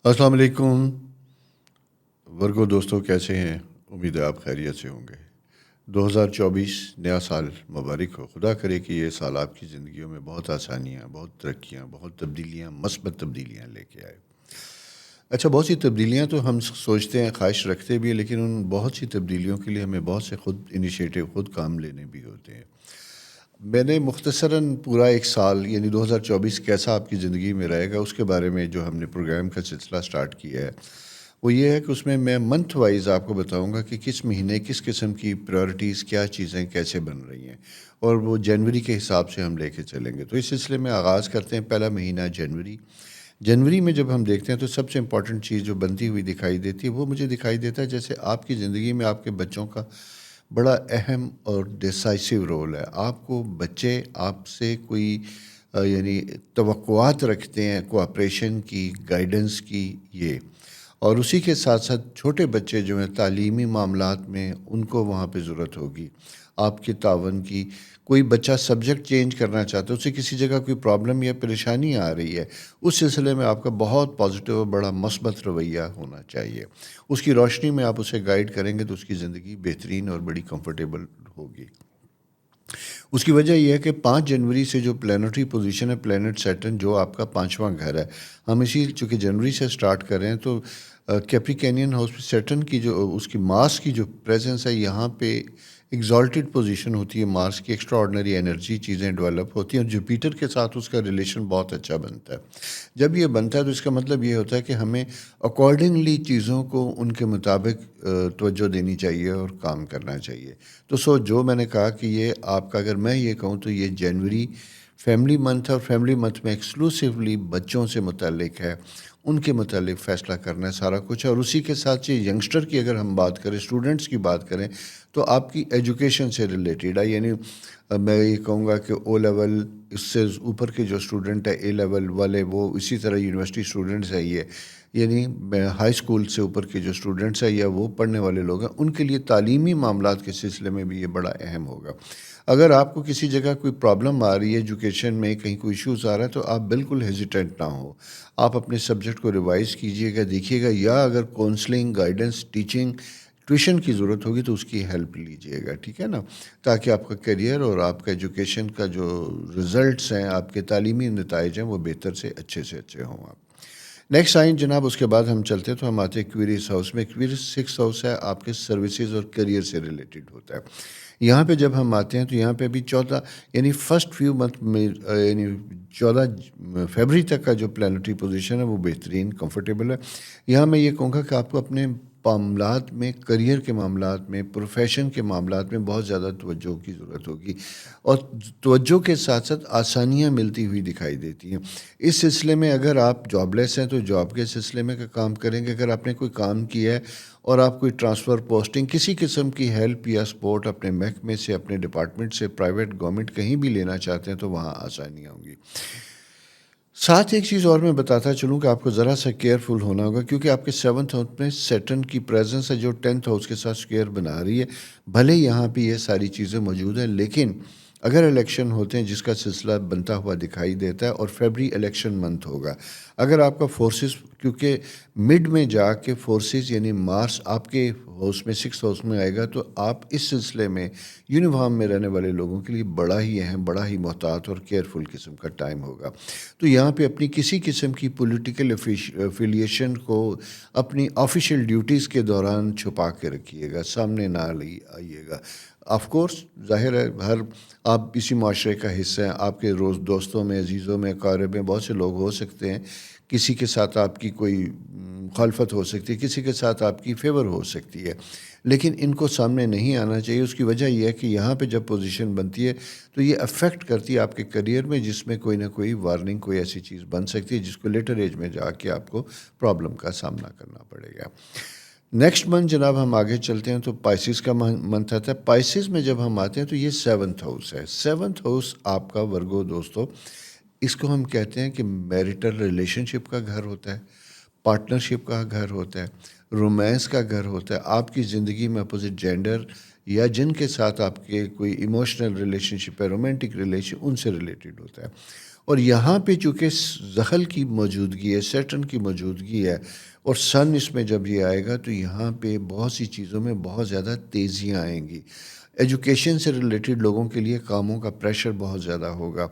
السلام علیکم ورگو دوستوں، کیسے ہیں؟ امید ہے آپ خیریت سے ہوں گے۔ 2024 نیا سال مبارک ہو۔ خدا کرے کہ یہ سال آپ کی زندگیوں میں بہت آسانیاں، بہت ترقیاں، بہت تبدیلیاں، مثبت تبدیلیاں لے کے آئے۔ اچھا، بہت سی تبدیلیاں تو ہم سوچتے ہیں، خواہش رکھتے بھی ہیں، لیکن ان بہت سی تبدیلیوں کے لیے ہمیں بہت سے خود انیشیٹو، خود کام لینے بھی ہوتے ہیں۔ میں نے مختصراً پورا ایک سال یعنی 2024 کیسا آپ کی زندگی میں رہے گا اس کے بارے میں جو ہم نے پروگرام کا سلسلہ سٹارٹ کیا ہے، وہ یہ ہے کہ اس میں منتھ وائز آپ کو بتاؤں گا کہ کس مہینے کس قسم کی پریورٹیز، کیا چیزیں کیسے بن رہی ہیں، اور وہ جنوری کے حساب سے ہم لے کے چلیں گے۔ تو اس سلسلے میں آغاز کرتے ہیں۔ پہلا مہینہ جنوری۔ جنوری میں جب ہم دیکھتے ہیں تو سب سے امپورٹنٹ چیز جو بنتی ہوئی دکھائی دیتی ہے، وہ مجھے دکھائی دیتا ہے جیسے آپ کی زندگی میں آپ کے بچوں کا بڑا اہم اور ڈیسائسو رول ہے۔ آپ کو بچے آپ سے کوئی یعنی توقعات رکھتے ہیں، کوآپریشن کی، گائیڈنس کی، یہ اور اسی کے ساتھ ساتھ چھوٹے بچے جو ہیں تعلیمی معاملات میں ان کو وہاں پہ ضرورت ہوگی آپ کے تعاون کی۔ کوئی بچہ سبجیکٹ چینج کرنا چاہتا ہے، اسے کسی جگہ کوئی پرابلم یا پریشانی آ رہی ہے، اس سلسلے میں آپ کا بہت پازیٹیو اور بڑا مثبت رویہ ہونا چاہیے۔ اس کی روشنی میں آپ اسے گائیڈ کریں گے تو اس کی زندگی بہترین اور بڑی کمفرٹیبل ہوگی۔ اس کی وجہ یہ ہے کہ 5 جنوری سے جو پلانٹری پوزیشن ہے، پلانٹ سیٹرن، جو آپ کا 5واں گھر ہے، ہم اسی چونکہ جنوری سے سٹارٹ کر رہے ہیں تو کیپریکینین ہاؤس پہ سیٹرن کی جو اس کی مارس کی جو پریزنس ہے، یہاں پہ ایگزالٹڈ پوزیشن ہوتی ہے مارس کی، ایکسٹرا آرڈنری انرجی چیزیں ڈیولپ ہوتی ہیں، اور جوپیٹر کے ساتھ اس کا ریلیشن بہت اچھا بنتا ہے۔ جب یہ بنتا ہے تو اس کا مطلب یہ ہوتا ہے کہ ہمیں اکارڈنگلی چیزوں کو ان کے مطابق توجہ دینی چاہیے اور کام کرنا چاہیے۔ تو جو میں نے کہا کہ یہ آپ کا، اگر میں یہ کہوں تو یہ جنوری فیملی منتھ ہے، اور فیملی منتھ میں ایکسکلوسیولی بچوں سے متعلق ہے، ان کے متعلق فیصلہ کرنا ہے سارا کچھ ہے۔ اور اسی کے ساتھ یہ ینگسٹر کی اگر ہم بات کریں، اسٹوڈنٹس کی بات کریں، تو آپ کی ایجوکیشن سے ریلیٹڈ ہے، یعنی میں یہ کہوں گا کہ او لیول، اس سے اوپر کے جو اسٹوڈنٹ ہے اے لیول والے، وہ اسی طرح یونیورسٹی اسٹوڈنٹس ہے، یہ یعنی ہائی اسکول سے اوپر کے جو اسٹوڈنٹس ہیں یا وہ پڑھنے والے لوگ ہیں، ان کے لیے تعلیمی معاملات کے سلسلے میں بھی یہ بڑا اہم ہوگا۔ اگر آپ کو کسی جگہ کوئی پرابلم آ رہی ہے ایجوکیشن میں، کہیں کوئی ایشوز آ رہا ہے، تو آپ بالکل ہیزیٹنٹ نہ ہو، آپ اپنے سبجیکٹ کو ریوائز کیجئے گا، دیکھیے گا، یا اگر کونسلنگ، گائیڈنس، ٹیچنگ، ٹیوشن کی ضرورت ہوگی تو اس کی ہیلپ لیجئے گا، ٹھیک ہے نا، تاکہ آپ کا کیریئر اور آپ کا ایجوکیشن کا جو ریزلٹس ہیں، آپ کے تعلیمی نتائج ہیں، وہ بہتر سے اچھے ہوں آپ۔ نیکسٹ سائن جناب، اس کے بعد ہم چلتے ہیں تو ہم آتے ہیں ایکویریس ہاؤس میں۔ ایکویریس 6 ہاؤس ہے، آپ کے سروسز اور کیریئر سے ریلیٹڈ ہوتا ہے۔ یہاں پہ جب ہم آتے ہیں تو یہاں پہ بھی 14 یعنی فرسٹ فیو منتھ میں یعنی 14 فیبری تک کا جو پلانٹری پوزیشن ہے وہ بہترین کمفرٹیبل ہے۔ یہاں میں یہ کہوں گا کہ آپ کو اپنے معاملات میں، کریئر کے معاملات میں، پروفیشن کے معاملات میں بہت زیادہ توجہ کی ضرورت ہوگی، اور توجہ کے ساتھ ساتھ آسانیاں ملتی ہوئی دکھائی دیتی ہیں۔ اس سلسلے میں اگر آپ جاب لیس ہیں تو جاب کے سلسلے میں کام کریں گے۔ اگر آپ نے کوئی کام کیا ہے اور آپ کوئی ٹرانسفر، پوسٹنگ، کسی قسم کی ہیلپ یا سپورٹ اپنے محکمے سے، اپنے ڈپارٹمنٹ سے، پرائیویٹ، گورنمنٹ کہیں بھی لینا چاہتے ہیں تو وہاں آسانیاں ہوں گی۔ ساتھ ایک چیز اور میں بتاتا چلوں کہ آپ کو ذرا سا کیئرفل ہونا ہوگا، کیونکہ آپ کے 7th ہاؤس میں سیٹرن کی پریزنس ہے جو 10th ہاؤس کے ساتھ اسکوئر بنا رہی ہے۔ بھلے یہاں پہ یہ ساری چیزیں موجود ہیں، لیکن اگر الیکشن ہوتے ہیں جس کا سلسلہ بنتا ہوا دکھائی دیتا ہے، اور فیبری الیکشن منتھ ہوگا، اگر آپ کا فورسز، کیونکہ مڈ میں جا کے فورسز یعنی مارس آپ کے ہاؤس میں 6 ہاؤس میں آئے گا، تو آپ اس سلسلے میں یونیفارم میں رہنے والے لوگوں کے لیے بڑا ہی اہم، بڑا ہی محتاط اور کیئرفل قسم کا ٹائم ہوگا۔ تو یہاں پہ اپنی کسی قسم کی پولیٹیکل افیلیشن کو اپنی آفیشیل ڈیوٹیز کے دوران چھپا کے رکھیے گا، سامنے نہ آئیے گا۔ آف کورس ظاہر ہے، ہر آپ اسی معاشرے کا حصہ ہیں، آپ کے دوستوں میں، عزیزوں میں، اقارب میں بہت سے لوگ ہو سکتے ہیں، کسی کے ساتھ آپ کی کوئی مخالفت ہو سکتی ہے، کسی کے ساتھ آپ کی فیور ہو سکتی ہے، لیکن ان کو سامنے نہیں آنا چاہیے۔ اس کی وجہ یہ ہے کہ یہاں پہ جب پوزیشن بنتی ہے تو یہ افیکٹ کرتی ہے آپ کے کریئر میں، جس میں کوئی نہ کوئی وارننگ، کوئی ایسی چیز بن سکتی ہے جس کو لیٹر ایج میں جا کے آپ کو پرابلم کا سامنا کرنا پڑے گا۔ نیکسٹ منتھ جناب ہم آگے چلتے ہیں تو پائسز کا منتھ آتا ہے۔ پائسز میں جب ہم آتے ہیں تو یہ 7th ہاؤس ہے۔ 7th ہاؤس آپ کا ورگو دوستو، اس کو ہم کہتے ہیں کہ میریٹل ریلیشن شپ کا گھر ہوتا ہے، پارٹنرشپ کا گھر ہوتا ہے، رومانس کا گھر ہوتا ہے، آپ کی زندگی میں اپوزٹ جینڈر یا جن کے ساتھ آپ کے کوئی ایموشنل ریلیشن شپ ہے، رومانٹک ریلیشن، ان سے ریلیٹڈ ہوتا ہے۔ اور یہاں پہ چونکہ زحل کی موجودگی ہے، سیٹرن کی موجودگی ہے، اور سن اس میں جب یہ آئے گا تو یہاں پہ بہت سی چیزوں میں بہت زیادہ تیزیاں آئیں گی. ایجوکیشن سے ریلیٹڈ لوگوں کے لیے کاموں کا پریشر بہت زیادہ ہوگا،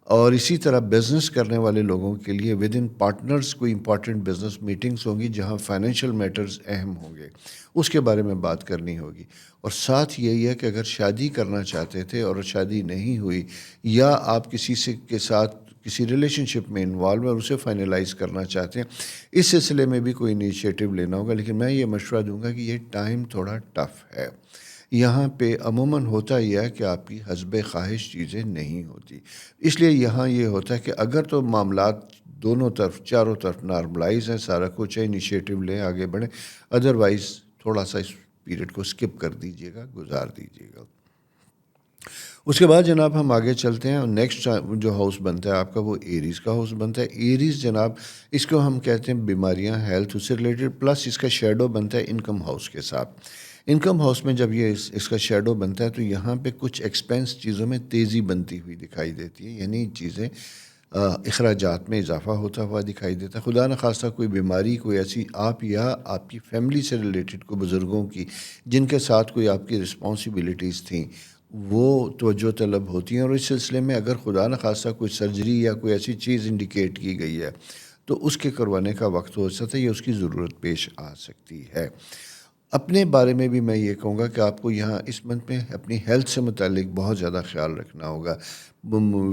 اور اسی طرح بزنس کرنے والے لوگوں کے لیے ود ان پارٹنرز کوئی امپورٹنٹ بزنس میٹنگز ہوں گی جہاں فائنینشیل میٹرز اہم ہوں گے، اس کے بارے میں بات کرنی ہوگی. اور ساتھ یہی ہے کہ اگر شادی کرنا چاہتے تھے اور شادی نہیں ہوئی، یا آپ کسی سے کے ساتھ کسی ریلیشن شپ میں انوالو اور اسے فائنلائز کرنا چاہتے ہیں، اس سلسلے میں بھی کوئی انیشیٹو لینا ہوگا. لیکن میں یہ مشورہ دوں گا کہ یہ ٹائم تھوڑا ٹف ہے. یہاں پہ عموماً ہوتا یہ ہے کہ آپ کی حسب خواہش چیزیں نہیں ہوتی، اس لیے یہاں یہ ہوتا ہے کہ اگر تو معاملات دونوں طرف چاروں طرف نارملائز ہیں، سارا کچھ ہے، انیشیٹو لیں، آگے بڑھیں، ادروائز تھوڑا سا اس پیریڈ کو سکپ کر دیجیے گا، گزار دیجیے گا. اس کے بعد جناب ہم آگے چلتے ہیں، اور نیکسٹ جو ہاؤس بنتا ہے آپ کا وہ ایریز کا ہاؤس بنتا ہے. ایریز جناب اس کو ہم کہتے ہیں بیماریاں، ہیلتھ سے ریلیٹڈ، پلس اس کا شیڈو بنتا ہے انکم ہاؤس کے ساتھ. انکم ہاؤس میں جب یہ اس کا شیڈو بنتا ہے تو یہاں پہ کچھ ایکسپینس چیزوں میں تیزی بنتی ہوئی دکھائی دیتی ہے، یعنی چیزیں اخراجات میں اضافہ ہوتا ہوا دکھائی دیتا ہے. خدا نخواستہ کوئی بیماری، کوئی ایسی آپ یا آپ کی فیملی سے ریلیٹڈ کوئی بزرگوں کی جن کے ساتھ کوئی آپ کی رسپانسبلٹیز تھیں، وہ توجہ طلب ہوتی ہیں، اور اس سلسلے میں اگر خدا نخواستہ کوئی سرجری یا کوئی ایسی چیز انڈیکیٹ کی گئی ہے تو اس کے کروانے کا وقت ہو سکتا ہے یا اس کی ضرورت پیش آ سکتی ہے. اپنے بارے میں بھی میں یہ کہوں گا کہ آپ کو یہاں اس منتھ میں اپنی ہیلتھ سے متعلق بہت زیادہ خیال رکھنا ہوگا.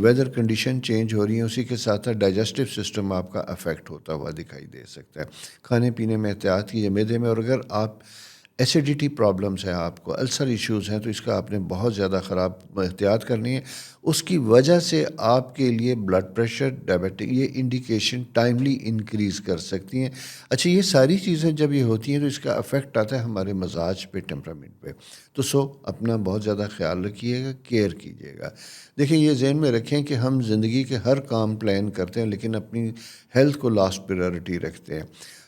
ویدر کنڈیشن چینج ہو رہی ہیں، اسی کے ساتھ ساتھ ڈائجسٹو سسٹم آپ کا افیکٹ ہوتا ہوا دکھائی دے سکتا ہے. کھانے پینے میں احتیاط کیجیے، معدے میں، اور اگر آپ ایسیڈیٹی پرابلمس ہیں، آپ کو السر ایشوز ہیں، تو اس کا آپ نے بہت زیادہ خراب احتیاط کرنی ہے. اس کی وجہ سے آپ کے لیے بلڈ پریشر، ڈائبٹک، یہ انڈیکیشن ٹائملی انکریز کر سکتی ہیں. اچھا، یہ ساری چیزیں جب یہ ہوتی ہیں تو اس کا افیکٹ آتا ہے ہمارے مزاج پہ، ٹیمپرامنٹ پہ. تو اپنا بہت زیادہ خیال رکھیے گا، کیئر کیجیے گا. دیکھیں، یہ ذہن میں رکھیں کہ ہم زندگی کے ہر کام پلان کرتے ہیں لیکن اپنی ہیلتھ کو لاسٹ پریورٹی رکھتے ہیں.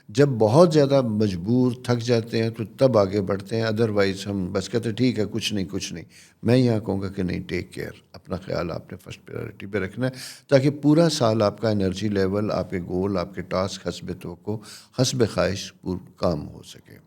جب بہت زیادہ مجبور تھک جاتے ہیں تو تب آگے بڑھتے ہیں، ادروائز ہم بس کہتے ہیں ٹھیک ہے، کچھ نہیں. میں یہاں کہوں گا کہ نہیں، ٹیک کیئر، اپنا خیال آپ نے فرسٹ پریورٹی پہ رکھنا ہے تاکہ پورا سال آپ کا انرجی لیول، آپ کے گول، آپ کے ٹاسک حسب توقع، حسب خواہش کام ہو سکے.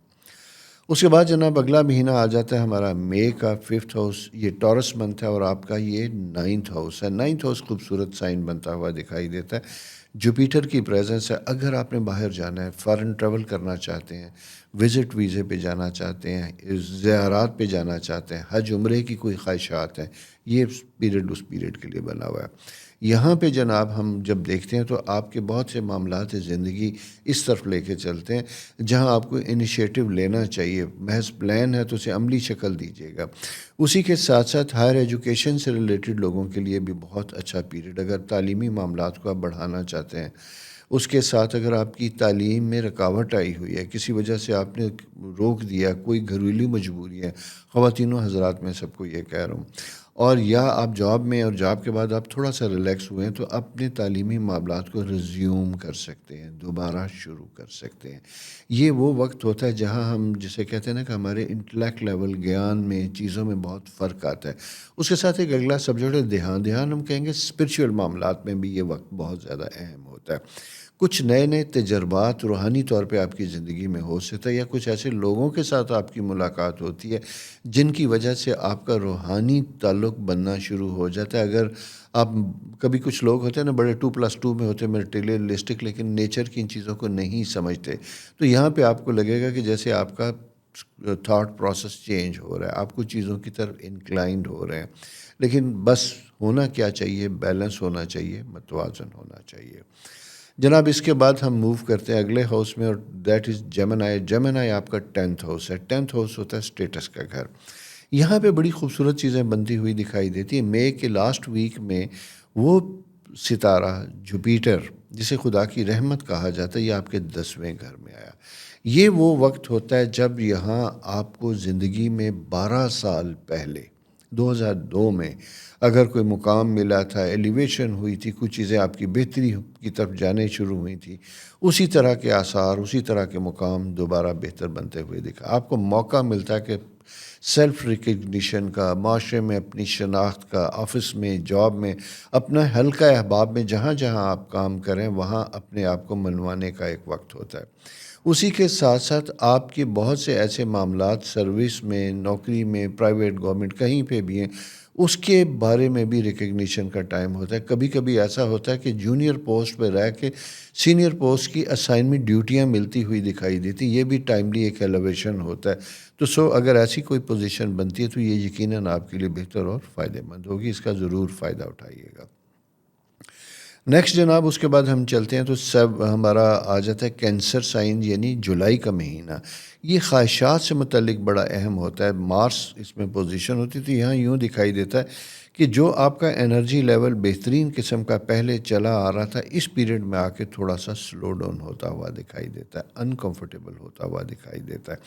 اس کے بعد جناب اگلا مہینہ آ جاتا ہے ہمارا مئی کا 5th ہاؤس. یہ ٹورس منتھ ہے اور آپ کا یہ 9th ہاؤس ہے. 9th ہاؤس خوبصورت سائن بنتا ہوا دکھائی دیتا ہے. جوپیٹر کی پریزنس ہے. اگر آپ نے باہر جانا ہے، فارن ٹریول کرنا چاہتے ہیں، وزٹ ویزے پہ جانا چاہتے ہیں، زیارات پہ جانا چاہتے ہیں، حج عمرے کی کوئی خواہشات ہیں، یہ پیریڈ اس پیریڈ کے لیے بنا ہوا ہے. یہاں پہ جناب ہم جب دیکھتے ہیں تو آپ کے بہت سے معاملات زندگی اس طرف لے کے چلتے ہیں جہاں آپ کو انیشیٹو لینا چاہیے. محض پلان ہے تو اسے عملی شکل دیجیے گا. اسی کے ساتھ ساتھ ہائر ایجوکیشن سے ریلیٹڈ لوگوں کے لیے بھی بہت اچھا پیریڈ، اگر تعلیمی معاملات کو آپ بڑھانا چاہتے ہیں. اس کے ساتھ اگر آپ کی تعلیم میں رکاوٹ آئی ہوئی ہے، کسی وجہ سے آپ نے روک دیا، کوئی گھریلو مجبوری ہے، خواتین و حضرات میں سب کو یہ کہہ رہا ہوں، اور یا آپ جاب میں، اور جاب کے بعد آپ تھوڑا سا ریلیکس ہوئے ہیں، تو اپنے تعلیمی معاملات کو ریزیوم کر سکتے ہیں، دوبارہ شروع کر سکتے ہیں. یہ وہ وقت ہوتا ہے جہاں ہم جسے کہتے ہیں نا کہ ہمارے انٹلیکٹ لیول، گیان میں، چیزوں میں بہت فرق آتا ہے. اس کے ساتھ ایک اگلا سبجیکٹ ہے دھیان ہم کہیں گے اسپرچول معاملات میں بھی یہ وقت بہت زیادہ اہم ہوتا ہے. کچھ نئے تجربات روحانی طور پہ آپ کی زندگی میں ہو سکتا ہے، یا کچھ ایسے لوگوں کے ساتھ آپ کی ملاقات ہوتی ہے جن کی وجہ سے آپ کا روحانی تعلق بننا شروع ہو جاتا ہے. اگر آپ کبھی کچھ لوگ ہوتے ہیں نا بڑے 2+2 میں ہوتے ہیں، میٹیریلسٹک، لیکن نیچر کی ان چیزوں کو نہیں سمجھتے، تو یہاں پہ آپ کو لگے گا کہ جیسے آپ کا تھاٹ پروسیس چینج ہو رہا ہے، آپ کو چیزوں کی طرف انکلائنڈ ہو رہے ہیں. لیکن بس ہونا کیا چاہیے؟ بیلنس ہونا چاہیے، متوازن ہونا چاہیے. جناب اس کے بعد ہم موو کرتے ہیں اگلے ہاؤس میں، اور دیٹ از جیمنائی. جیمنائی آپ کا 10th ہاؤس ہے. 10th ہاؤس ہوتا ہے اسٹیٹس کا گھر. یہاں پہ بڑی خوبصورت چیزیں بنتی ہوئی دکھائی دیتی ہیں. مئی کے لاسٹ ویک میں وہ ستارہ جوپیٹر، جسے خدا کی رحمت کہا جاتا ہے، یہ آپ کے 10ویں گھر میں آیا. یہ وہ وقت ہوتا ہے جب یہاں آپ کو زندگی میں 12 سال پہلے 2002 میں اگر کوئی مقام ملا تھا، ایلیویشن ہوئی تھی، کچھ چیزیں آپ کی بہتری کی طرف جانے شروع ہوئی تھی، اسی طرح کے آثار، اسی طرح کے مقام دوبارہ بہتر بنتے ہوئے دکھا. آپ کو موقع ملتا ہے کہ سیلف ریکگنیشن کا، معاشرے میں اپنی شناخت کا، آفس میں، جاب میں، اپنا حلقہ احباب میں جہاں جہاں آپ کام کریں وہاں اپنے آپ کو منوانے کا ایک وقت ہوتا ہے۔ اسی کے ساتھ ساتھ آپ کے بہت سے ایسے معاملات سروس میں، نوکری میں، پرائیویٹ گورنمنٹ کہیں پہ بھی ہیں، اس کے بارے میں بھی ریکگنیشن کا ٹائم ہوتا ہے۔ کبھی کبھی ایسا ہوتا ہے کہ جونیئر پوسٹ پہ رہ کے سینئر پوسٹ کی اسائنمنٹ ڈیوٹیاں ملتی ہوئی دکھائی دیتی، یہ بھی ٹائملی ایک ایلیویشن ہوتا ہے۔ تو اگر ایسی کوئی پوزیشن بنتی ہے تو یہ یقیناً آپ کے لیے بہتر اور فائدہ مند ہوگی، اس کا ضرور فائدہ اٹھائیے گا۔ نیکسٹ جناب، اس کے بعد ہم چلتے ہیں تو سب ہمارا آ جاتا ہے کینسر سائن، یعنی جولائی کا مہینہ۔ یہ خواہشات سے متعلق بڑا اہم ہوتا ہے۔ مارس اس میں پوزیشن ہوتی تھی، یہاں یوں دکھائی دیتا ہے کہ جو آپ کا انرجی لیول بہترین قسم کا پہلے چلا آ رہا تھا، اس پیریڈ میں آ کے تھوڑا سا سلو ڈاؤن ہوتا ہوا دکھائی دیتا ہے، انکمفرٹیبل ہوتا ہوا دکھائی دیتا ہے۔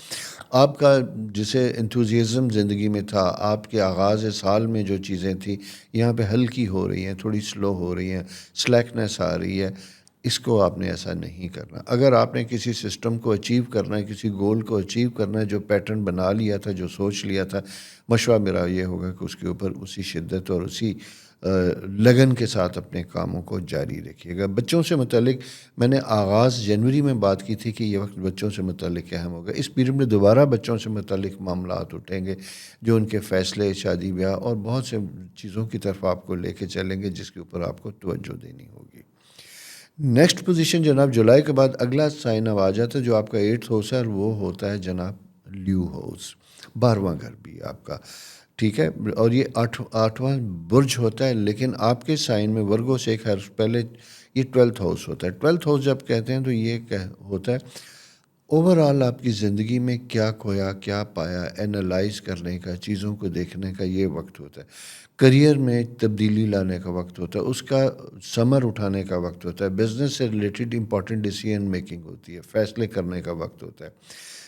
آپ کا جسے انتھوزیزم زندگی میں تھا، آپ کے آغاز سال میں جو چیزیں تھیں یہاں پہ ہلکی ہو رہی ہیں، تھوڑی سلو ہو رہی ہیں، سلیکنیس آ رہی ہے۔ اس کو آپ نے ایسا نہیں کرنا۔ اگر آپ نے کسی سسٹم کو اچیو کرنا ہے، کسی گول کو اچیو کرنا ہے، جو پیٹرن بنا لیا تھا، جو سوچ لیا تھا، مشورہ میرا یہ ہوگا کہ اس کے اوپر اسی شدت اور اسی لگن کے ساتھ اپنے کاموں کو جاری رکھیے گا۔ بچوں سے متعلق میں نے آغاز جنوری میں بات کی تھی کہ یہ وقت بچوں سے متعلق اہم ہوگا۔ اس پیریڈ میں دوبارہ بچوں سے متعلق معاملات اٹھیں گے، جو ان کے فیصلے، شادی بیاہ اور بہت سے چیزوں کی طرف آپ کو لے کے چلیں گے، جس کے اوپر آپ کو توجہ دینی ہوگی۔ نیکسٹ پوزیشن جناب، جولائی کے بعد اگلا سائن اب آ جاتا ہے جو آپ کا 8th ہاؤس ہے، اور وہ ہوتا ہے جناب لیو ہاؤس، 12واں گھر بھی آپ کا، ٹھیک ہے۔ اور یہ آٹھواں برج ہوتا ہے، لیکن آپ کے سائن میں ورگو سے ایک حرف پہلے یہ 12th ہاؤس ہوتا ہے۔ 12th ہاؤس جب کہتے ہیں تو یہ ہوتا ہے اوور آل آپ کی زندگی میں کیا کھویا، کیا پایا، اینالائز کرنے کا، چیزوں کو دیکھنے کا یہ وقت ہوتا ہے۔ کریئر میں تبدیلی لانے کا وقت ہوتا ہے، اس کا ثمر اٹھانے کا وقت ہوتا ہے۔ بزنس سے ریلیٹڈ امپورٹنٹ ڈیسیژن میکنگ ہوتی ہے، فیصلے کرنے کا وقت ہوتا ہے۔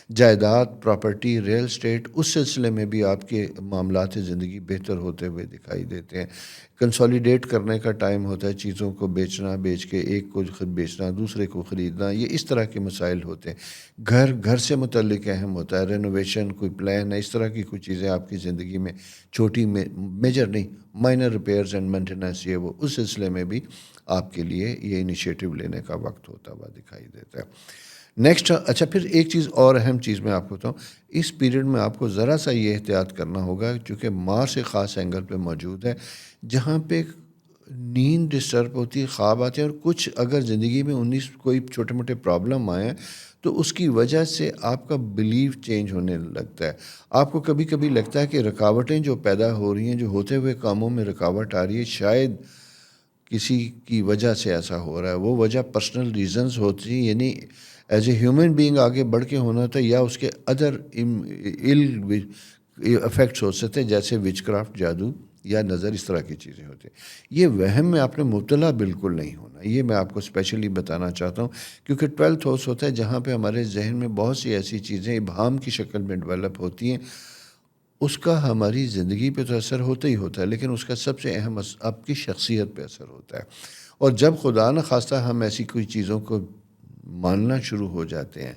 جائیداد، پراپرٹی، ریل اسٹیٹ، اس سلسلے میں بھی آپ کے معاملات زندگی بہتر ہوتے ہوئے دکھائی دیتے ہیں۔ کنسولیڈیٹ کرنے کا ٹائم ہوتا ہے، چیزوں کو بیچنا، بیچ کے ایک کو خود بیچنا، دوسرے کو خریدنا، یہ اس طرح کے مسائل ہوتے ہیں۔ گھر سے متعلق اہم ہوتا ہے، رینوویشن، کوئی پلان ہے، اس طرح کی کچھ چیزیں آپ کی زندگی میں چھوٹی میجر نہیں، مائنر ریپیئرز اینڈ مینٹیننس، یہ وہ اس سلسلے میں بھی آپ کے لیے یہ انیشیٹو لینے کا وقت ہوتا ہوا دکھائی دیتا ہے۔ نیکسٹ، اچھا پھر ایک چیز اور اہم چیز میں آپ کو بتاؤں، اس پیریڈ میں آپ کو ذرا سا یہ احتیاط کرنا ہوگا، چونکہ مارس ایک خاص اینگل پہ موجود ہے جہاں پہ نیند ڈسٹرب ہوتی ہے، خواب آتے ہیں، اور کچھ اگر زندگی میں کوئی چھوٹے موٹے پرابلم آئے ہیں تو اس کی وجہ سے آپ کا بلیف چینج ہونے لگتا ہے۔ آپ کو کبھی کبھی لگتا ہے کہ رکاوٹیں جو پیدا ہو رہی ہیں، جو ہوتے ہوئے کاموں میں رکاوٹ آ رہی ہے، شاید کسی کی وجہ سے ایسا ہو رہا ہے۔ وہ وجہ پرسنل ریزنز ہوتی ہیں، یعنی ایز اے ہیومن بینگ آگے بڑھ کے ہونا تھا، یا اس کے ادر افیکٹس ہو سکتے ہیں، جیسے وچ کرافٹ، جادو یا نظر، اس طرح کی چیزیں ہوتی ہیں۔ یہ وہم میں آپ نے مبتلا بالکل نہیں ہونا، یہ میں آپ کو اسپیشلی بتانا چاہتا ہوں، کیونکہ 12th ہاؤس ہوتا ہے جہاں پہ ہمارے ذہن میں بہت سی ایسی چیزیں ابہام کی شکل میں ڈیولپ ہوتی ہیں۔ اس کا ہماری زندگی پہ تو اثر ہوتا ہی ہوتا ہے، لیکن اس کا سب سے اہم آپ کی شخصیت پہ اثر ہوتا ہے۔ اور جب خدا نخواستہ ہم ایسی کوئی چیزوں کو ماننا شروع ہو جاتے ہیں،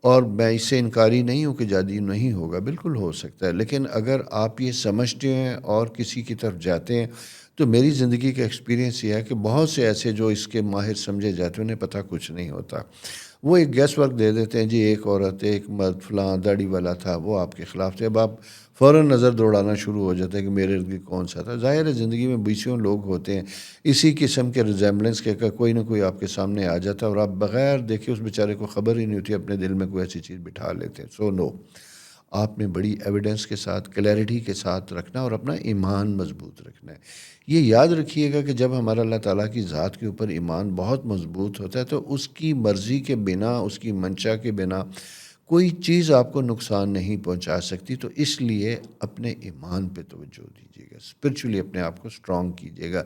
اور میں اس سے انکاری نہیں ہوں کہ جادو نہیں ہوگا، بالکل ہو سکتا ہے، لیکن اگر آپ یہ سمجھتے ہیں اور کسی کی طرف جاتے ہیں، تو میری زندگی کا ایکسپیرینس یہ ہے کہ بہت سے ایسے جو اس کے ماہر سمجھے جاتے ہیں، انہیں پتہ کچھ نہیں ہوتا۔ وہ ایک گیس ورک دے دیتے ہیں، جی ایک عورت، ایک مرد، فلاں داڑھی والا تھا، وہ آپ کے خلاف تھے۔ اب آپ فوراً نظر دوڑانا شروع ہو جاتا ہے کہ میرے ارد گرد کون سا تھا۔ ظاہر ہے زندگی میں بیسیوں لوگ ہوتے ہیں اسی قسم کے ریزیمبلنس کے، کوئی نہ کوئی آپ کے سامنے آ جاتا ہے، اور آپ بغیر دیکھے اس بیچارے کو خبر ہی نہیں ہوتی، اپنے دل میں کوئی ایسی چیز بٹھا لیتے ہیں۔ نو، آپ نے بڑی ایویڈنس کے ساتھ، کلیئرٹی کے ساتھ رکھنا، اور اپنا ایمان مضبوط رکھنا ہے۔ یہ یاد رکھیے گا کہ جب ہمارا اللہ تعالیٰ کی ذات کے اوپر ایمان بہت مضبوط ہوتا ہے، تو اس کی مرضی کے بنا، اس کی منشا کے بنا کوئی چیز آپ کو نقصان نہیں پہنچا سکتی۔ تو اس لیے اپنے ایمان پہ توجہ دیجیے گا، اسپرچولی اپنے آپ کو اسٹرانگ کیجیے گا،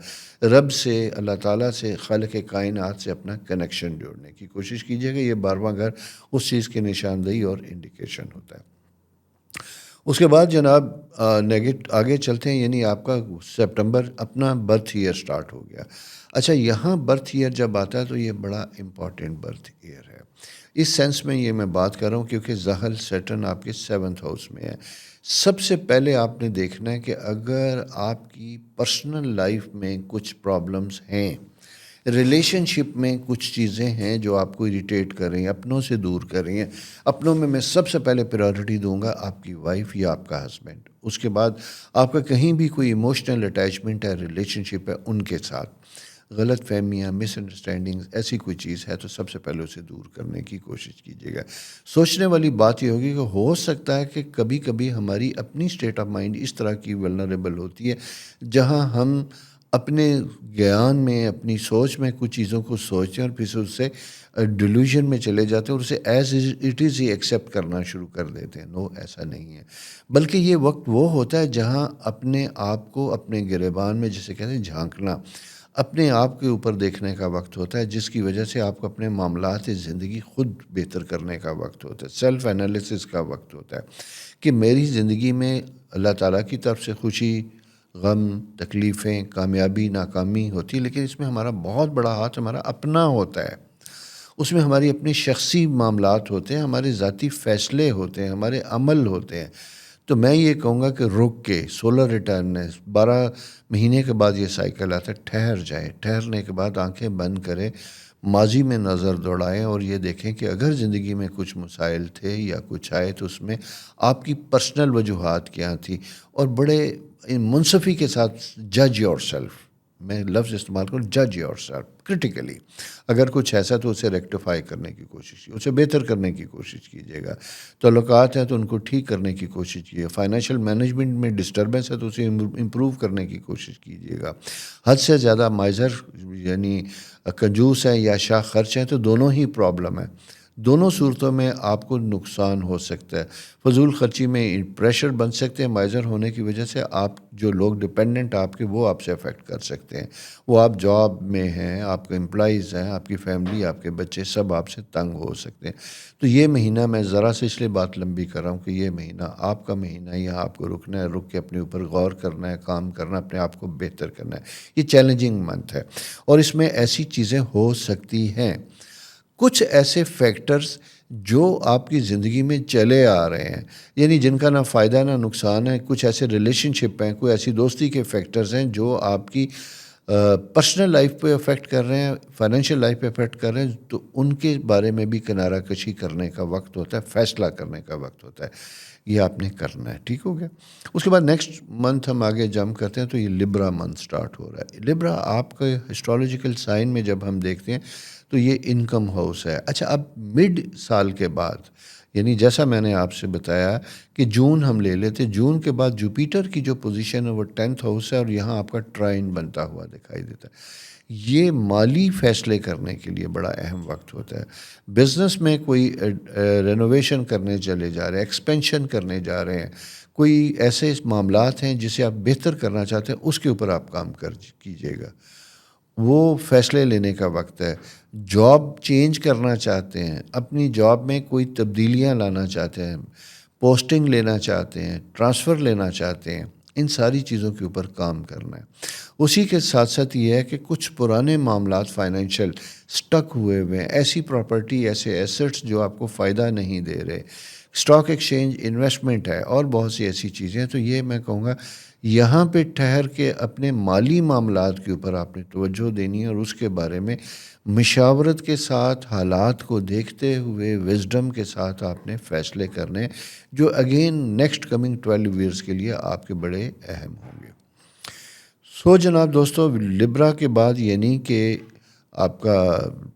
رب سے، اللہ تعالیٰ سے، خالق کائنات سے اپنا کنیکشن جوڑنے کی کوشش کیجیے گا۔ یہ 12واں گھر اس چیز کی نشاندہی اور انڈیکیشن ہوتا ہے۔ اس کے بعد جناب آگے چلتے ہیں، یعنی آپ کا سپٹمبر اپنا برتھ ایئر سٹارٹ ہو گیا۔ اچھا، یہاں برتھ ایئر جب آتا ہے تو یہ بڑا امپورٹنٹ برتھ ایئر ہے۔ اس سینس میں یہ میں بات کر رہا ہوں کیونکہ زحل سیٹرن آپ کے 7th ہاؤس میں ہے۔ سب سے پہلے آپ نے دیکھنا ہے کہ اگر آپ کی پرسنل لائف میں کچھ پرابلمس ہیں، ریلیشن شپ میں کچھ چیزیں ہیں جو آپ کو اریٹیٹ کر رہی ہیں، اپنوں سے دور کر رہی ہیں، اپنوں میں سب سے پہلے پریورٹی دوں گا آپ کی وائف یا آپ کا ہسبینڈ، اس کے بعد آپ کا کہیں بھی کوئی ایموشنل اٹیچمنٹ ہے، ریلیشن شپ ہے ان کے ساتھ، غلط فہمیاں، مس انڈرسٹینڈنگز ایسی کوئی چیز ہے تو سب سے پہلے اسے دور کرنے کی کوشش کیجیے گا۔ سوچنے والی بات یہ ہوگی کہ ہو سکتا ہے کہ کبھی کبھی ہماری اپنی اسٹیٹ آف مائنڈ اس طرح کی ولنریبل ہوتی ہے جہاں ہم اپنے گیان میں، اپنی سوچ میں کچھ چیزوں کو سوچتے ہیں اور پھر اس سے ڈیلیوژن میں چلے جاتے ہیں اور اسے as it is he accept کرنا شروع کر دیتے ہیں۔ نو، ایسا نہیں ہے، بلکہ یہ وقت وہ ہوتا ہے جہاں اپنے آپ کو اپنے گریبان میں جسے کہتے ہیں جھانکنا، اپنے آپ کے اوپر دیکھنے کا وقت ہوتا ہے، جس کی وجہ سے آپ کو اپنے معاملات زندگی خود بہتر کرنے کا وقت ہوتا ہے، سیلف انالیسس کا وقت ہوتا ہے کہ میری زندگی میں اللہ تعالیٰ کی طرف سے خوشی، غم، تکلیفیں، کامیابی، ناکامی ہوتی ہے، لیکن اس میں ہمارا بہت بڑا ہاتھ ہمارا اپنا ہوتا ہے، اس میں ہماری اپنی شخصی معاملات ہوتے ہیں، ہمارے ذاتی فیصلے ہوتے ہیں، ہمارے عمل ہوتے ہیں۔ تو میں یہ کہوں گا کہ رک کے، سولر ریٹرنس 12 مہینے کے بعد یہ سائیکل آتا ہے، ٹھہر جائے، ٹھہرنے کے بعد آنکھیں بند کریں، ماضی میں نظر دوڑائیں اور یہ دیکھیں کہ اگر زندگی میں کچھ مسائل تھے یا کچھ آئے تو اس میں آپ کی پرسنل وجوہات کیا تھی، اور بڑے منصفی کے ساتھ جج یور سیلف، میں لفظ استعمال کروں، جج یور سیلف کرٹیکلی، اگر کچھ ایسا تو اسے ریکٹیفائی کرنے کی کوشش کیجیے، اسے بہتر کرنے کی کوشش کیجیے گا، تعلقات ہیں تو ان کو ٹھیک کرنے کی کوشش کیجیے، فائنینشیل مینجمنٹ میں ڈسٹربنس ہے تو اسے امپروو کرنے کی کوشش کیجیے گا، حد سے زیادہ مائزر یعنی کنجوس ہے یا شاہ خرچ ہے تو دونوں ہی پرابلم ہے، دونوں صورتوں میں آپ کو نقصان ہو سکتا ہے، فضول خرچی میں پریشر بن سکتے ہیں، مائزر ہونے کی وجہ سے آپ جو لوگ ڈپینڈنٹ آپ کے وہ آپ سے افیکٹ کر سکتے ہیں، وہ آپ جاب میں ہیں، آپ کے امپلائیز ہیں، آپ کی فیملی، آپ کے بچے سب آپ سے تنگ ہو سکتے ہیں۔ تو یہ مہینہ میں ذرا سے اس لیے بات لمبی کر رہا ہوں کہ یہ مہینہ آپ کا مہینہ ہے، یہاں آپ کو رکنا ہے، رک کے اپنے اوپر غور کرنا ہے، کام کرنا ہے، اپنے آپ کو بہتر کرنا ہے، یہ چیلنجنگ منتھ ہے اور اس میں ایسی چیزیں ہو سکتی ہیں، کچھ ایسے فیکٹرز جو آپ کی زندگی میں چلے آ رہے ہیں، یعنی جن کا نہ فائدہ نہ نقصان ہے، کچھ ایسے ریلیشن شپ ہیں، کوئی ایسی دوستی کے فیکٹرز ہیں جو آپ کی پرسنل لائف پہ افیکٹ کر رہے ہیں، فائنینشیل لائف پہ افیکٹ کر رہے ہیں، تو ان کے بارے میں بھی کنارہ کشی کرنے کا وقت ہوتا ہے، فیصلہ کرنے کا وقت ہوتا ہے، یہ آپ نے کرنا ہے، ٹھیک ہو گیا۔ اس کے بعد نیکسٹ منتھ ہم آگے جمپ کرتے ہیں تو یہ لبرا منتھ سٹارٹ ہو رہا ہے۔ لبرا آپ کے ہسٹوریکل سائن میں جب ہم دیکھتے ہیں تو یہ انکم ہاؤس ہے۔ اچھا، اب مڈ سال کے بعد، یعنی جیسا میں نے آپ سے بتایا کہ جون ہم لے لیتے، جون کے بعد جوپیٹر کی جو پوزیشن ہے وہ 10th ہاؤس ہے اور یہاں آپ کا ٹرائن بنتا ہوا دکھائی دیتا ہے۔ یہ مالی فیصلے کرنے کے لیے بڑا اہم وقت ہوتا ہے، بزنس میں کوئی رینوویشن کرنے چلے جا رہے ہیں، ایکسپینشن کرنے جا رہے ہیں، کوئی ایسے معاملات ہیں جسے آپ بہتر کرنا چاہتے ہیں، اس کے اوپر آپ کام کیجیے گا، وہ فیصلے لینے کا وقت ہے۔ جاب چینج کرنا چاہتے ہیں، اپنی جاب میں کوئی تبدیلیاں لانا چاہتے ہیں، پوسٹنگ لینا چاہتے ہیں، ٹرانسفر لینا چاہتے ہیں، ان ساری چیزوں کے اوپر کام کرنا ہے۔ اسی کے ساتھ ساتھ یہ ہے کہ کچھ پرانے معاملات فائنینشیل سٹک ہوئے ہیں، ایسی پراپرٹی، ایسے ایسٹس جو آپ کو فائدہ نہیں دے رہے، اسٹاک ایکسچینج، انویسٹمنٹ ہے اور بہت سی ایسی چیزیں ہیں، تو یہ میں کہوں گا یہاں پہ ٹھہر کے اپنے مالی معاملات کے اوپر آپ نے توجہ دینی ہے اور اس کے بارے میں مشاورت کے ساتھ، حالات کو دیکھتے ہوئے، وزڈم کے ساتھ آپ نے فیصلے کرنے جو اگین نیکسٹ کمنگ 12 ایئرس کے لیے آپ کے بڑے اہم ہوں گے۔ جناب دوستو، لبرا کے بعد یعنی کہ آپ کا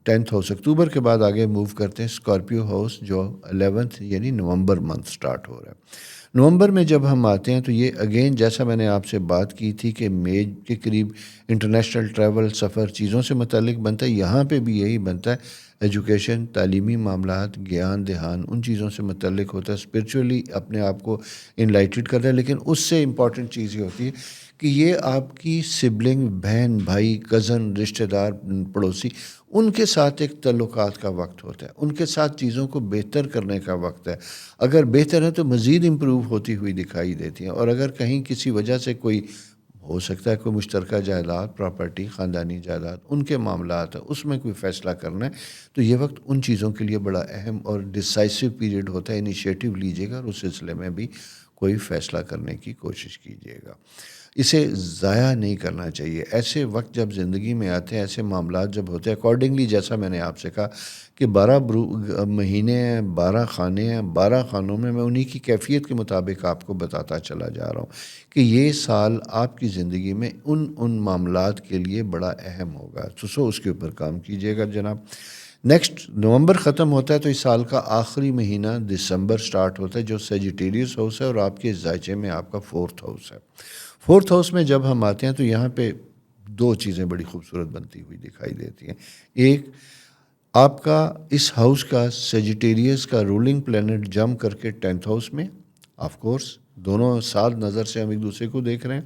10th ہاؤس اکتوبر کے بعد آگے موو کرتے ہیں اسکارپیو ہاؤس جو 11th یعنی نومبر منتھ سٹارٹ ہو رہا ہے۔ نومبر میں جب ہم آتے ہیں تو یہ اگین جیسا میں نے آپ سے بات کی تھی کہ مئی کے قریب انٹرنیشنل ٹریول، سفر، چیزوں سے متعلق بنتا ہے، یہاں پہ بھی یہی بنتا ہے، ایجوکیشن، تعلیمی معاملات، گیان دہان، ان چیزوں سے متعلق ہوتا ہے، اسپرچولی اپنے آپ کو انلائٹڈ کرتا ہے، لیکن اس سے امپورٹنٹ چیز یہ ہوتی ہے کہ یہ آپ کی سبلنگ، بہن بھائی، کزن، رشتہ دار، پڑوسی، ان کے ساتھ ایک تعلقات کا وقت ہوتا ہے، ان کے ساتھ چیزوں کو بہتر کرنے کا وقت ہے، اگر بہتر ہے تو مزید امپروو ہوتی ہوئی دکھائی دیتی ہیں، اور اگر کہیں کسی وجہ سے کوئی ہو سکتا ہے کوئی مشترکہ جائیداد، پراپرٹی، خاندانی جائیداد، ان کے معاملات ہیں، اس میں کوئی فیصلہ کرنا ہے تو یہ وقت ان چیزوں کے لیے بڑا اہم اور ڈسائسو پیریڈ ہوتا ہے. انیشیٹو لیجیے گا اور اس سلسلے میں بھی کوئی فیصلہ کرنے کی کوشش کیجیے گا. اسے ضائع نہیں کرنا چاہیے. ایسے وقت جب زندگی میں آتے ہیں، ایسے معاملات جب ہوتے ہیں، اکارڈنگلی جیسا میں نے آپ سے کہا کہ 12 مہینے ہیں، 12 خانے ہیں، 12 خانوں میں انہی کی کیفیت کے مطابق آپ کو بتاتا چلا جا رہا ہوں کہ یہ سال آپ کی زندگی میں ان معاملات کے لیے بڑا اہم ہوگا. سو اس کے اوپر کام کیجیے گا جناب. نیکسٹ نومبر ختم ہوتا ہے تو اس سال کا آخری مہینہ دسمبر سٹارٹ ہوتا ہے، جو سیجیٹیریس ہاؤس ہے اور آپ کے ذائچے میں آپ کا 4تھ ہاؤس ہے. 4تھ ہاؤس میں جب ہم آتے ہیں تو یہاں پہ 2 چیزیں بڑی خوبصورت بنتی ہوئی دکھائی دیتی ہیں. ایک، آپ کا اس ہاؤس کا سیجیٹیریس کا رولنگ پلینٹ جم کر کے 10تھ ہاؤس میں، آف کورس دونوں ساتھ نظر سے ہم ایک دوسرے کو دیکھ رہے ہیں.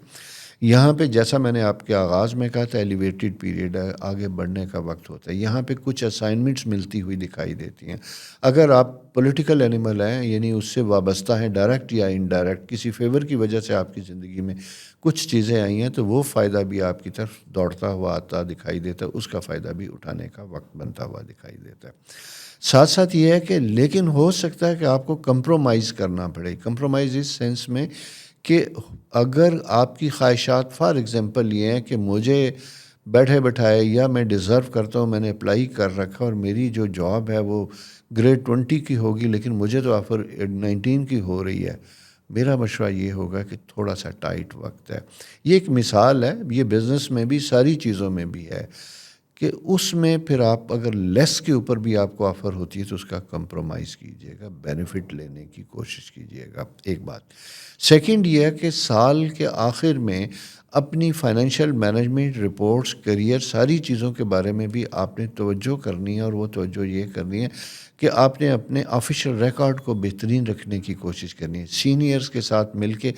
یہاں پہ جیسا میں نے آپ کے آغاز میں کہا تھا ایلیویٹڈ پیریڈ ہے، آگے بڑھنے کا وقت ہوتا ہے. یہاں پہ کچھ اسائنمنٹس ملتی ہوئی دکھائی دیتی ہیں. اگر آپ پولیٹیکل اینیمل ہیں، یعنی اس سے وابستہ ہیں ڈائریکٹ یا انڈائریکٹ، کسی فیور کی وجہ سے آپ کی زندگی میں کچھ چیزیں آئی ہیں تو وہ فائدہ بھی آپ کی طرف دوڑتا ہوا آتا دکھائی دیتا ہے، اس کا فائدہ بھی اٹھانے کا وقت بنتا ہوا دکھائی دیتا ہے. ساتھ ساتھ یہ ہے کہ لیکن ہو سکتا ہے کہ آپ کو کمپرومائز کرنا پڑے. کمپرومائز اس سینس میں کہ اگر آپ کی خواہشات، فار ایگزامپل یہ ہیں کہ مجھے بیٹھے بٹھائے یا میں ڈیزرو کرتا ہوں، میں نے اپلائی کر رکھا اور میری جو جاب ہے وہ گریڈ 20 کی ہوگی لیکن مجھے تو آفر 19 کی ہو رہی ہے. میرا مشورہ یہ ہوگا کہ تھوڑا سا ٹائٹ وقت ہے. یہ ایک مثال ہے، یہ بزنس میں بھی ساری چیزوں میں بھی ہے کہ اس میں پھر آپ اگر لیس کے اوپر بھی آپ کو آفر ہوتی ہے تو اس کا کمپرومائز کیجیے گا، بینیفٹ لینے کی کوشش کیجیے گا. ایک بات. سیکنڈ یہ ہے کہ سال کے آخر میں اپنی فائنینشیل مینجمنٹ، رپورٹس، کیریئر، ساری چیزوں کے بارے میں بھی آپ نے توجہ کرنی ہے. اور وہ توجہ یہ کرنی ہے کہ آپ نے اپنے آفیشیل ریکارڈ کو بہترین رکھنے کی کوشش کرنی ہے. سینئرز کے ساتھ مل کے،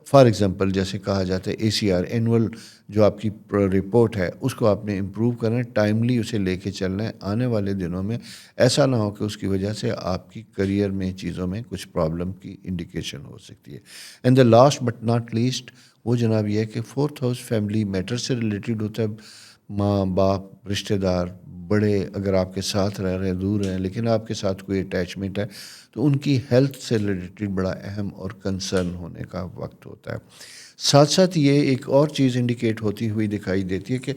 فار ایگزامپل جیسے کہا جاتا ہے ACR اینول جو آپ کی رپورٹ ہے اس کو آپ نے امپروو کرنا ہے، ٹائملی اسے لے کے چلنا ہے. آنے والے دنوں میں ایسا نہ ہو کہ اس کی وجہ سے آپ کی کریئر میں چیزوں میں کچھ پرابلم کی انڈیکیشن ہو سکتی ہے. And the last but not least, وہ جناب یہ ہے کہ 4تھ ہاؤس فیملی میٹر سے ریلیٹڈ ہوتا ہے. ماں باپ، رشتہ دار، بڑے اگر آپ کے ساتھ رہ رہے ہیں، دور ہیں لیکن آپ کے ساتھ کوئی اٹیچمنٹ ہے تو ان کی ہیلتھ سے ریلیٹڈ بڑا اہم اور کنسرن ہونے کا وقت ہوتا ہے. ساتھ ساتھ یہ ایک اور چیز انڈیکیٹ ہوتی ہوئی دکھائی دیتی ہے کہ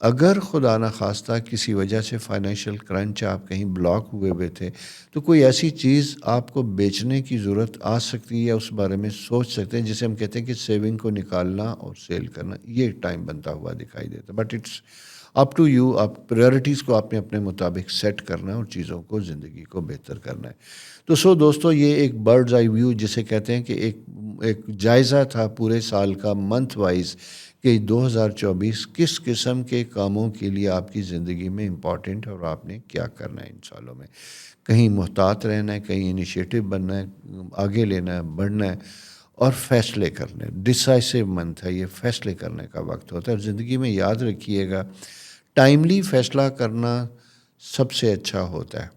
اگر خدا نخواستہ کسی وجہ سے فائنینشیل کرنچ آپ کہیں بلاک ہوئے تھے تو کوئی ایسی چیز آپ کو بیچنے کی ضرورت آ سکتی ہے یا اس بارے میں سوچ سکتے ہیں، جسے ہم کہتے ہیں کہ سیونگ کو نکالنا اور سیل کرنا. یہ ٹائم بنتا ہوا دکھائی دیتا ہے. But it's up to you. آپ پریورٹیز کو آپ نے اپنے مطابق سیٹ کرنا ہے اور چیزوں کو، زندگی کو بہتر کرنا ہے. تو دوستو یہ ایک برڈز آئی ویو جسے کہتے ہیں کہ ایک جائزہ تھا پورے سال کا، منتھ وائز، کہ 2024 کس قسم کے کاموں کے لیے آپ کی زندگی میں امپورٹنٹ ہے اور آپ نے کیا کرنا ہے ان سالوں میں. کہیں محتاط رہنا ہے، کہیں انیشیٹو بننا ہے، آگے لینا ہے، بڑھنا ہے اور فیصلے کرنے. ڈسائسو منتھ ہے یہ، فیصلے کرنے کا وقت ہوتا ہے. اور زندگی میں یاد رکھیے گا ٹائملی فیصلہ کرنا سب سے اچھا ہوتا ہے.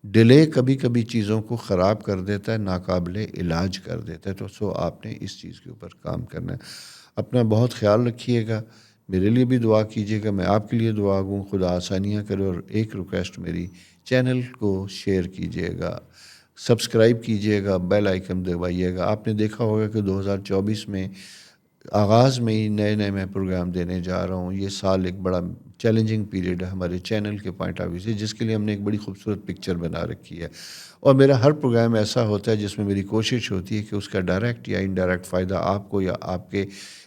ڈیلے کبھی کبھی چیزوں کو خراب کر دیتا ہے، ناقابل علاج کر دیتا ہے. تو آپ نے اس چیز کے اوپر کام کرنا ہے. اپنا بہت خیال رکھیے گا. میرے لیے بھی دعا کیجیے گا، میں آپ کے لیے دعا گوں. خدا آسانیاں کرے. اور ایک ریکویسٹ میری، چینل کو شیئر کیجیے گا، سبسکرائب کیجیے گا، بیل آئیکن دبائیے گا. آپ نے دیکھا ہوگا کہ 2024 میں آغاز میں ہی نئے میں پروگرام دینے جا رہا ہوں. یہ سال ایک بڑا چیلنجنگ پیریڈ ہے ہمارے چینل کے پوائنٹ آف ویو سے، جس کے لیے ہم نے ایک بڑی خوبصورت پکچر بنا رکھی ہے. اور میرا ہر پروگرام ایسا ہوتا ہے جس میں میری کوشش ہوتی ہے کہ اس کا ڈائریکٹ یا انڈائریکٹ فائدہ آپ کو یا آپ کے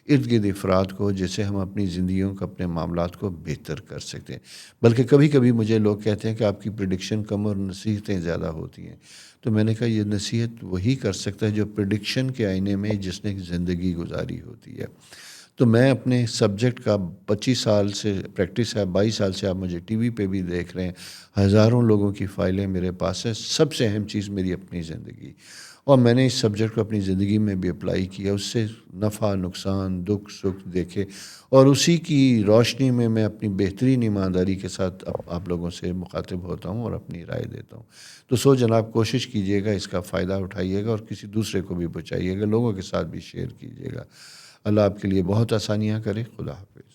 ارد گرد افراد کو، جس سے ہم اپنی زندگیوں کو، اپنے معاملات کو بہتر کر سکتے ہیں. بلکہ کبھی کبھی مجھے لوگ کہتے ہیں کہ آپ کی پریڈکشن کم اور نصیحتیں زیادہ ہوتی ہیں. تو میں نے کہا یہ نصیحت وہی کر سکتا ہے جو پریڈکشن کے آئینے میں جس نے زندگی گزاری ہوتی ہے. تو میں اپنے سبجیکٹ کا 25 سال سے پریکٹس ہے، 22 سال سے آپ مجھے ٹی وی پہ بھی دیکھ رہے ہیں. ہزاروں لوگوں کی فائلیں میرے پاس ہیں. سب سے اہم چیز میری اپنی زندگی، اور میں نے اس سبجیکٹ کو اپنی زندگی میں بھی اپلائی کیا. اس سے نفع نقصان، دکھ سکھ دیکھے، اور اسی کی روشنی میں اپنی بہترین ایمانداری کے ساتھ آپ لوگوں سے مخاطب ہوتا ہوں اور اپنی رائے دیتا ہوں. تو جناب کوشش کیجیے گا، اس کا فائدہ اٹھائیے گا اور کسی دوسرے کو بھی پہنچائیے گا، لوگوں کے ساتھ بھی شیئر کیجیے گا. اللہ آپ کے لیے بہت آسانیاں کرے. خدا حافظ.